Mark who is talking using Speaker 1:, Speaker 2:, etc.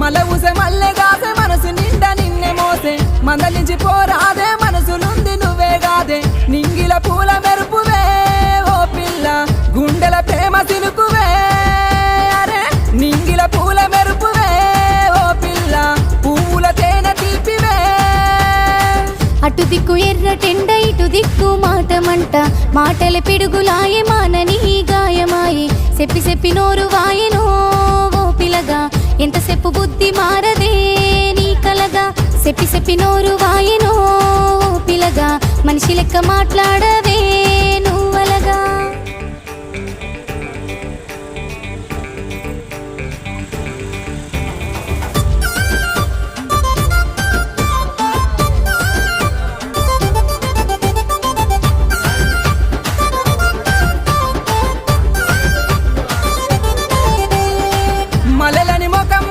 Speaker 1: మల ఊసే మల్లె గాసే మనసు నిండా నిన్నే మోసే మందలించి పోరాదే మనసులుంది నువ్వే గాదే నింగిల పూల మెరుపువే ఓ పిల్ల గుండెల ప్రేమ సినుకువే అరే నింగిల పూల మెరుపువే ఓ పిల్ల పువ్వుల తేనె తీపివే
Speaker 2: అటు దిక్కు ఎర్రటెండ ఇటు దిక్కు మాటమంట మాటల పిడుగులాయే మానని గాయమాయే చెప్పి చెప్పి నోరు వాయెనో ఓ పిలగా ఎంతసేపు బుద్ధి మారదే నీ కలగా చెప్పి చెప్పి నోరు వాయెనో ఓ పిలగా మనిషి లెక్క మాట్లాడవే